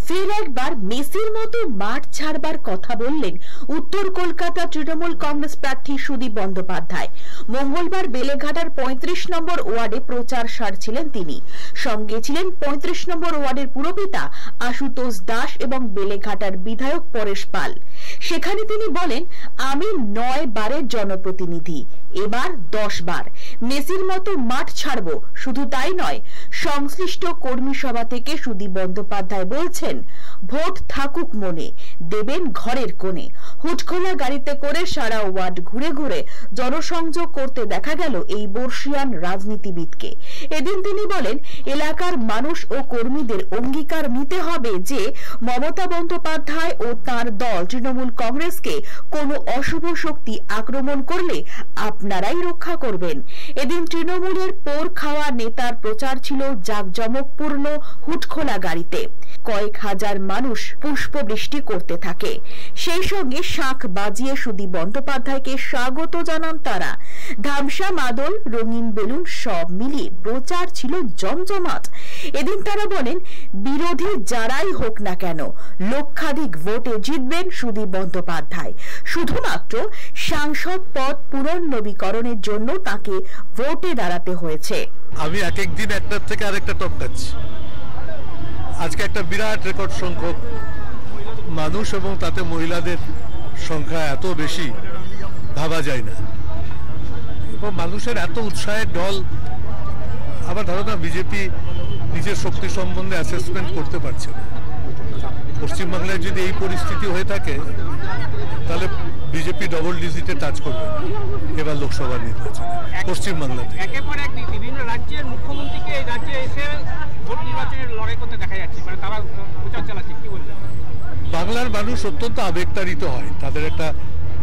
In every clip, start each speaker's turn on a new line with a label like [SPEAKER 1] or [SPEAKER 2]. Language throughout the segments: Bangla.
[SPEAKER 1] ফের একবার মেসির মতো মাঠ ছাড়বার কথা বললেন উত্তর কলকাতা তৃণমূল কংগ্রেস প্রার্থী সুদীপ বন্দ্যোপাধ্যায়। মঙ্গলবার বেলেঘাটার ৩৫ নম্বর ওয়ার্ডে প্রচার সারছিলেন তিনি। সঙ্গে ছিলেন ৩৫ নম্বর ওয়ার্ডের পুরপিতা আশুতোষ দাস এবং বেলেঘাটার বিধায়ক পরেশ পাল। সেখানে তিনি বলেন, আমি ৯ বারের জনপ্রতিনিধি, এবার ১০ বার মেসির মতো মাঠ ছাড়ব। শুধু তাই নয়, সংশ্লিষ্ট কর্মী সভা থেকে সুদীপ বন্দ্যোপাধ্যায় বলছেন, ভোট থাকুক মনে, দেবেন ঘরের কোণে। হুটখোলা গাড়িতে করে সারা ওয়ার্ড ঘুরে ঘুরে জনসংযোগ করতে দেখা গেল এই বর্ষিয়ান রাজনীতিবিদকে। এদিন তিনি বলেন, এলাকার মানুষ ও কর্মীদের অঙ্গীকার নিতে হবে যে মমতা বন্দ্যোপাধ্যায় ও তার দল তৃণমূল কংগ্রেসকে কোনো অশুভ শক্তি আক্রমণ করলে আপনারাই রক্ষা করবেন। এদিন তৃণমূলের পোর খাওয়া নেতার প্রচার ছিল জাঁকজমকপূর্ণ হুটখোলা গাড়িতে। কয়েক হাজার মানুষ পুষ্পবৃষ্টি করতে থাকে। সেই সঙ্গে শাঁখ বাজিয়ে সুদীপ বন্দ্যোপাধ্যায়কে স্বাগত জানান তারা। ধামসা, মাদল, রঙিন বেলুন সব মিলিয়ে প্রচার ছিল জমজমাট। এদিন তারা বলেন, বিরোধী যারাই হোক না কেন, লক্ষাধিক ভোটে জিতবেন সুদীপ বন্দ্যোপাধ্যায়। শুধুমাত্র সাংসদ পদ পুনর্নবীকরণের জন্য তাকে ভোটে দাঁড়াতে হয়েছে।
[SPEAKER 2] আমি এক একদিন একটার থেকে আরেকটা টপকাচ্ছি। আজকে একটা বিরাট রেকর্ড সংখ্যক মানুষ এবং তাতে মহিলাদের সংখ্যা এত বেশি ভাবা যায় না, এবং মানুষের এত উৎসাহের ঢল। আমার ধারণা বিজেপি নিজের শক্তি সম্বন্ধে অ্যাসেসমেন্ট করতে পারছে না। পশ্চিমবাংলায় যদি এই পরিস্থিতি হয়ে থাকে তাহলে বিজেপি ডবল ডিজিটে টাচ করবে এবার লোকসভা নির্বাচনে পশ্চিমবাংলাতে।
[SPEAKER 3] বিভিন্ন রাজ্যের মুখ্যমন্ত্রীকে এই রাজ্যে এসে ভোট নির্বাচনের লড়াই করতে দেখা যাচ্ছে, মানে তারা প্রচার চালাচ্ছে। কি বলবেন?
[SPEAKER 2] বাংলার মানুষ অত্যন্ত আবেগতাড়িত হয়, তাদের একটা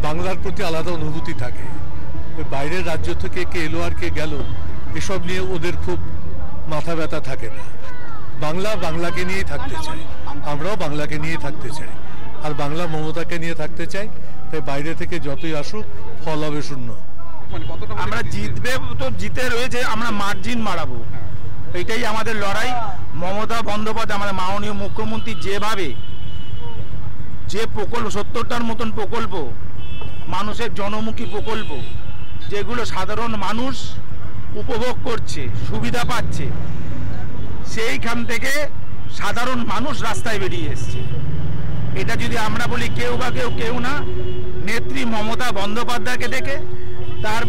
[SPEAKER 2] বাংলার প্রতি আলাদা অনুভূতি থাকে। বাইরের রাজ্য থেকে কে এলো আর কে গেল এসব নিয়ে ওদের খুব মাথা ব্যথা থাকে না। বাংলা বাংলাকে নিয়েই থাকতে চায়, আমরাও বাংলাকে নিয়ে থাকতে চাই, আর বাংলা মমতাকে নিয়ে থাকতে চাই। তাই বাইরে থেকে যতই আসুক ফল হবে শূন্য।
[SPEAKER 4] আমরা জিতবে তো জিতে রয়েছে, আমরা মার্জিন মারাবো, এটাই আমাদের লড়াই। মমতা বন্দ্যোপাধ্যায় আমাদের মাননীয় মুখ্যমন্ত্রী যেভাবে যে প্রকল্প ৭০টার মতন প্রকল্প, মানুষের জনমুখী প্রকল্প, যেগুলো সাধারণ মানুষ উপভোগ করছে, সুবিধা পাচ্ছে, সেইখান থেকে সাধারণ মানুষ রাস্তায় বেরিয়ে এসছে। এটা যদি আমরা বলি কেউ বা কেউ না, নেত্রী মমতা বন্দ্যোপাধ্যায়কে দেখে, তার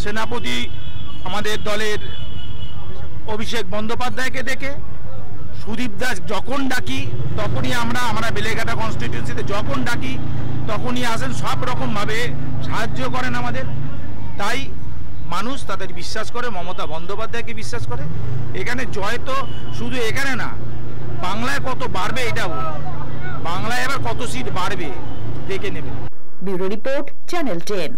[SPEAKER 4] সেনাপতি আমাদের দলের অভিষেক বন্দ্যোপাধ্যায়কে দেখে, সুদীপ দাস যখন ডাকি তখনই আমরা বেলেঘাটা কনস্টিটিউয়েন্সিতে যখন ডাকি তখনই আসেন, সব রকমভাবে সাহায্য করেন আমাদের। তাই মানুষ তাদের বিশ্বাস করে, মমতা বন্দ্যোপাধ্যায়কে বিশ্বাস করে। এখানে জয় তো শুধু এখানে না, বাংলায় কত বাড়বে এটাও, বাংলায় এবার কত সিট বাড়বে দেখে নেবেন।
[SPEAKER 1] Bureau report, channel 10।